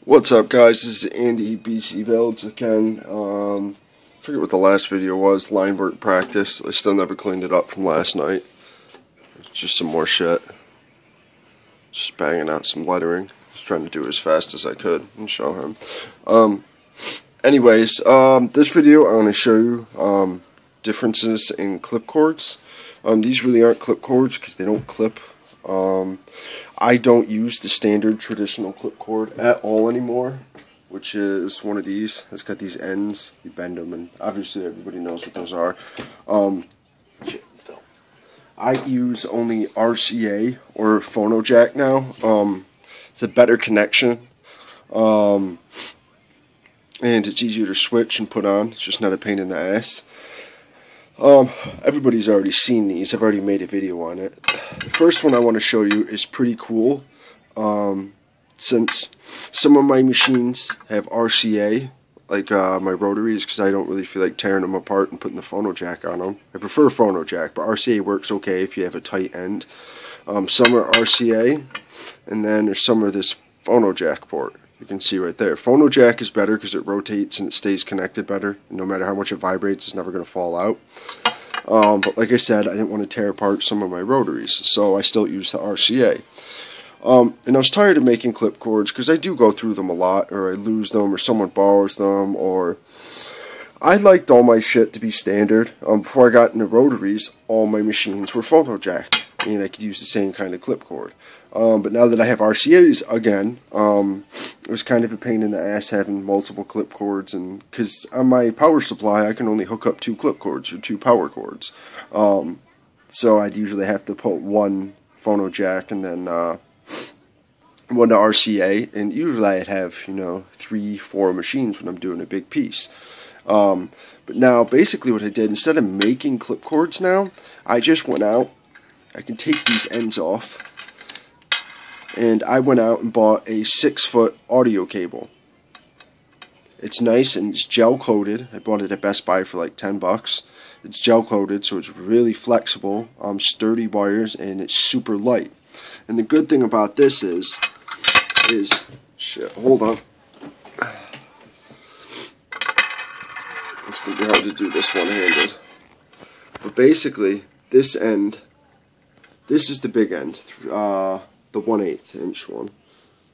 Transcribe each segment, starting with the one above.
What's up, guys? This is Andy BC Builds again. Forget what the last video was. Line work practice. I still never cleaned it up from last night. It's just some more shit. Just banging out some lettering. Just trying to do it as fast as I could and show him. Anyways, this video I'm going to show you differences in clip cords. These really aren't clip cords because they don't clip. I don't use the standard traditional clip cord at all anymore, which is one of these. It's got these ends. You bend them, and obviously everybody knows what those are. I use only RCA or phono jack now. It's a better connection, and it's easier to switch and put on. It's just not a pain in the ass. Everybody's already seen these. I've already made a video on it. The first one I want to show you is pretty cool. Since some of my machines have RCA, like my rotaries, because I don't really feel like tearing them apart and putting the phono jack on them. I prefer phono jack, but RCA works okay if you have a tight end. Some are RCA, and then there's some of this phono jack port. You can see right there. Phono jack is better because it rotates and it stays connected better. No matter how much it vibrates, it's never going to fall out. But like I said, I didn't want to tear apart some of my rotaries, so I still use the RCA. And I was tired of making clip cords because I do go through them a lot, or I lose them, or someone borrows them, or I liked all my shit to be standard. Before I got into rotaries, all my machines were phono jack, and I could use the same kind of clip cord. But now that I have RCAs again, it was kind of a pain in the ass having multiple clip cords, and because on my power supply I can only hook up 2 clip cords or 2 power cords, so I'd usually have to put one phono jack and then one to RCA, and usually I'd have 3-4 machines when I'm doing a big piece. But now basically what I did, instead of making clip cords now, I just went out. I can take these ends off. And I went out and bought a 6-foot audio cable. It's nice and it's gel coated. I bought it at Best Buy for like $10. It's gel coated, so it's really flexible, sturdy wires, and it's super light. And the good thing about this is shit, hold on. It's gonna be hard to do this one-handed. But basically, this end, this is the big end. The 1/8 inch one,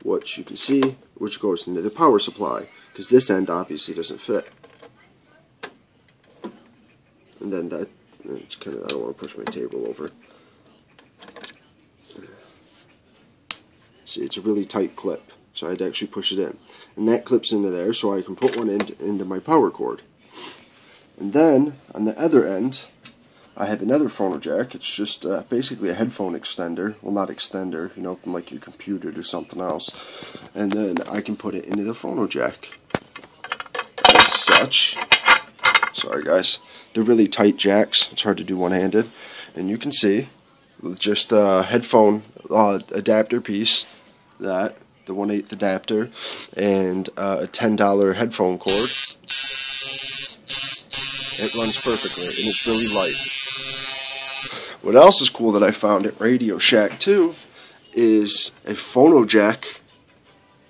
which you can see, which goes into the power supply, because this end obviously doesn't fit. And then that, it's kind of, I don't want to push my table over. See, it's a really tight clip, so I had to actually push it in. And that clips into there, so I can put one into my power cord. And then, on the other end, I have another phono jack. It's just basically a headphone extender. Well, not extender, from like your computer to something else. And then I can put it into the phono jack. As such. Sorry, guys. They're really tight jacks. It's hard to do one-handed. And you can see, with just a headphone adapter piece, the 1/8 adapter, and a $10 headphone cord, it runs perfectly, and it's really light. What else is cool that I found at Radio Shack too is a phono jack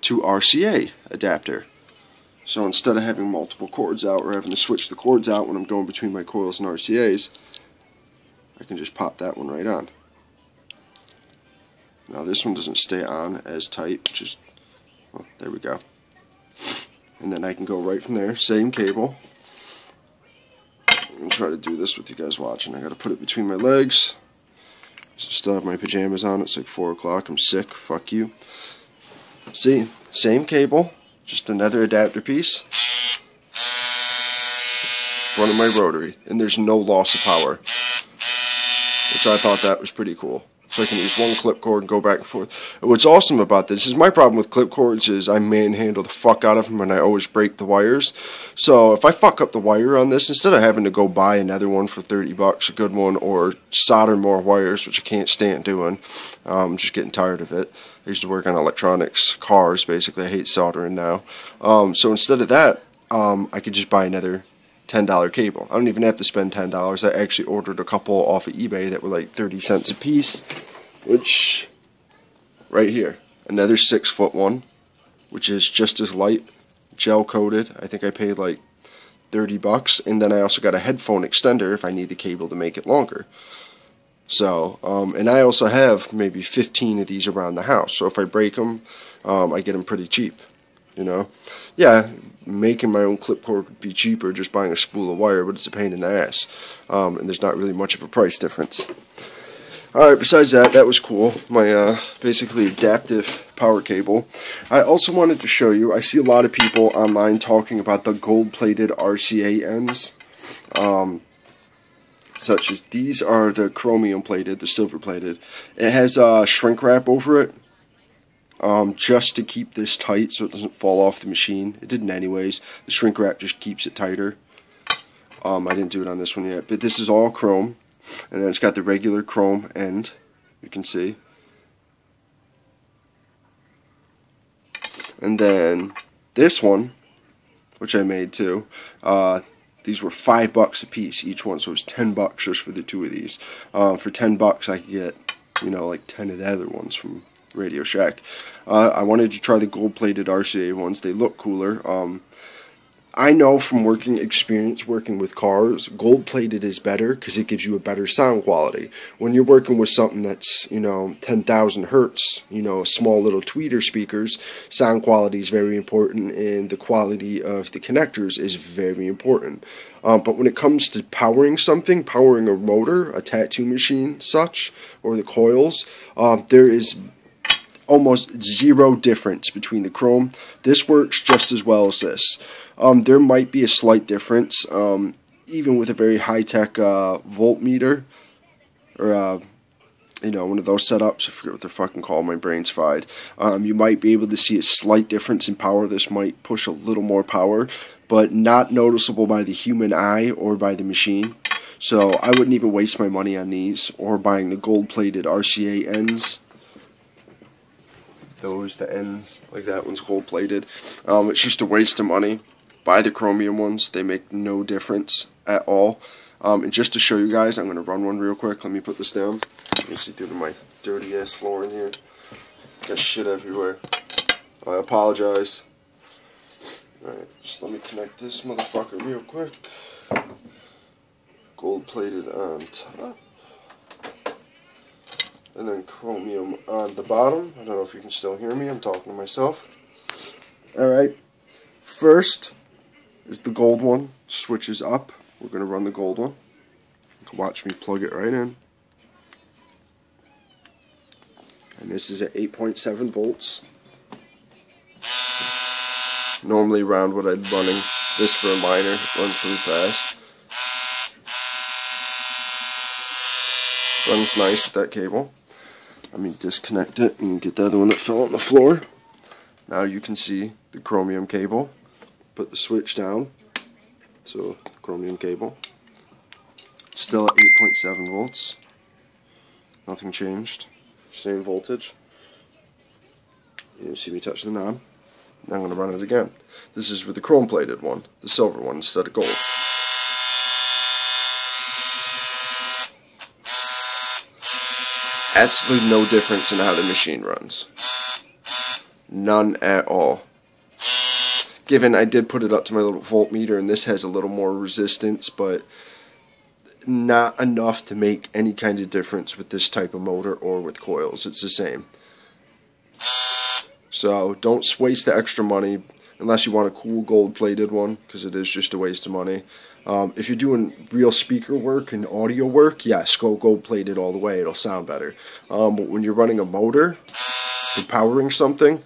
to RCA adapter. So instead of having multiple cords out or having to switch the cords out when I'm going between my coils and RCAs, I can just pop that one right on. Now this one doesn't stay on as tight, just, well, there we go. And then I can go right from there, same cable. I'm going to try to do this with you guys watching. I got to put it between my legs. Still have my pajamas on. It's like 4 o'clock. I'm sick. Fuck you. See? Same cable. Just another adapter piece. Running my rotary. And there's no loss of power. Which I thought that was pretty cool. So I can use one clip cord and go back and forth. And what's awesome about this is my problem with clip cords is I manhandle the fuck out of them and I always break the wires. So if I fuck up the wire on this, instead of having to go buy another one for $30, a good one, or solder more wires, which I can't stand doing, I'm just getting tired of it. I used to work on electronics, cars, basically. I hate soldering now. So instead of that, I could just buy another $10 cable. I don't even have to spend $10. I actually ordered a couple off of eBay that were like 30 cents a piece, which, right here, another 6-foot one, which is just as light, gel coated. I think I paid like $30, and then I also got a headphone extender if I need the cable to make it longer. So, and I also have maybe 15 of these around the house, so if I break them, I get them pretty cheap, you know. Yeah, making my own clipcord would be cheaper, just buying a spool of wire, but it's a pain in the ass, and there's not really much of a price difference. Alright, besides that, that was cool. My basically adaptive power cable. I also wanted to show you, I see a lot of people online talking about the gold-plated RCA ends. Such as these are the chromium-plated, the silver-plated. It has shrink wrap over it, just to keep this tight so it doesn't fall off the machine. It didn't anyways. The shrink wrap just keeps it tighter. I didn't do it on this one yet, but this is all chrome. And then it's got the regular chrome end, you can see. And then this one, which I made too, these were $5 a piece each one, so it was $10 just for the two of these. For $10 I could get, you know, like 10 of the other ones from Radio Shack. I wanted to try the gold-plated RCA ones. They look cooler. I know from experience working with cars, gold-plated is better because it gives you a better sound quality. When you're working with something that's, you know, 10,000 hertz, you know, small little tweeter speakers, sound quality is very important, and the quality of the connectors is very important. But when it comes to powering something, powering a motor, a tattoo machine, such, or the coils, there is almost zero difference between the chrome. This works just as well as this. There might be a slight difference, even with a very high-tech voltmeter, or you know, one of those setups. I forget what they're fucking called. My brain's fried. You might be able to see a slight difference in power. This might push a little more power, but not noticeable by the human eye or by the machine. So I wouldn't even waste my money on these or buying the gold-plated RCA ends. Those, the ends, like that one's gold-plated. It's just a waste of money. Buy the chromium ones. They make no difference at all. And just to show you guys, I'm going to run one real quick. Let me put this down. Let me see through my dirty-ass floor in here. Got shit everywhere. I apologize. Alright, just let me connect this motherfucker real quick. Gold-plated on top. And then chromium on the bottom. I don't know if you can still hear me. I'm talking to myself. Alright. First is the gold one. Switches up. We're going to run the gold one. You can watch me plug it right in. And this is at 8.7 volts. Normally around what I'd running. This for a minor. Runs pretty fast. Runs nice with that cable. Let me disconnect it and get the other one that fell on the floor. Now you can see the chromium cable. Put the switch down. So, chromium cable. Still at 8.7 volts. Nothing changed. Same voltage. You can see me touch the knob. Now I'm going to run it again. This is with the chrome plated one. The silver one instead of gold. Absolutely no difference in how the machine runs. None at all. Given I did put it up to my little voltmeter, and this has a little more resistance, but not enough to make any kind of difference with this type of motor or with coils. It's the same. So don't waste the extra money unless you want a cool gold-plated one, because it is just a waste of money. If you're doing real speaker work and audio work, yes, go gold-plated all the way. It'll sound better. But when you're running a motor and powering something,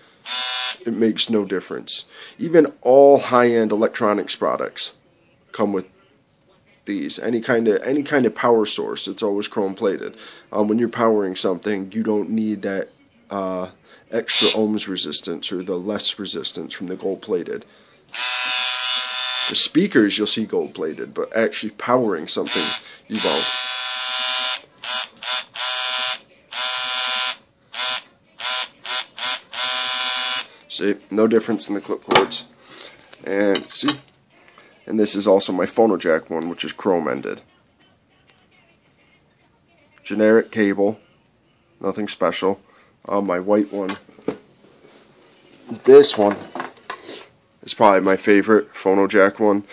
it makes no difference. Even all high-end electronics products come with these. Any kind of power source, it's always chrome-plated. When you're powering something, you don't need that extra ohms resistance or the less resistance from the gold-plated. The speakers you'll see gold-plated, but actually powering something you won't. See, no difference in the clip cords. And see, and this is also my phono jack one, which is chrome-ended. Generic cable, nothing special. My white one this one is probably my favorite phono jack one.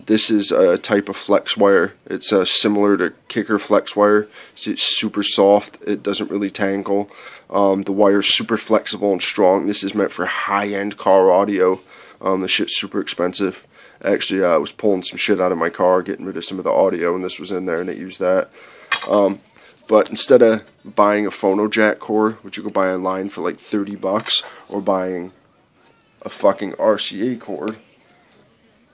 This is a type of flex wire. It's similar to kicker flex wire. See, it's super soft. It doesn't really tangle. The wire's super flexible and strong. This is meant for high-end car audio. The shit's super expensive. Actually, I was pulling some shit out of my car, getting rid of some of the audio, and this was in there, and it used that. But instead of buying a phono jack cord, which you can buy online for like $30, or buying a fucking RCA cord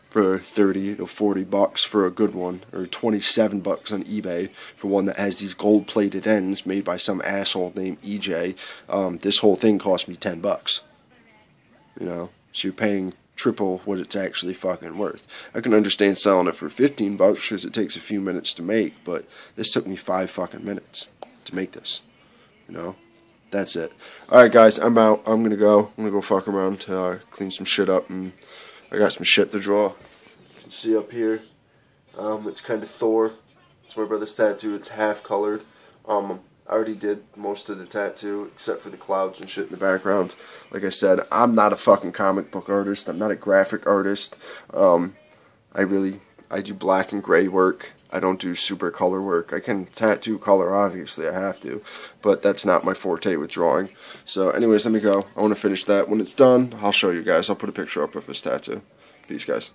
for 30 to 40 bucks for a good one, or 27 bucks on eBay for one that has these gold-plated ends made by some asshole named EJ. This whole thing cost me 10 bucks. You know, so you're paying triple what it's actually fucking worth. I can understand selling it for 15 bucks because it takes a few minutes to make, but this took me 5 fucking minutes to make this. You know, that's it. Alright guys, I'm out. I'm gonna go fuck around to clean some shit up, and I got some shit to draw. You can see up here, it's kind of Thor. It's my brother's tattoo. It's half colored. I already did most of the tattoo except for the clouds and shit in the background. Like I said, I'm not a fucking comic book artist. I'm not a graphic artist. I do black and gray work. I don't do super color work. I can tattoo color, obviously, I have to, but that's not my forte with drawing. So anyways, let me go. I want to finish that. When it's done, I'll show you guys. I'll put a picture up of this tattoo. Peace, guys.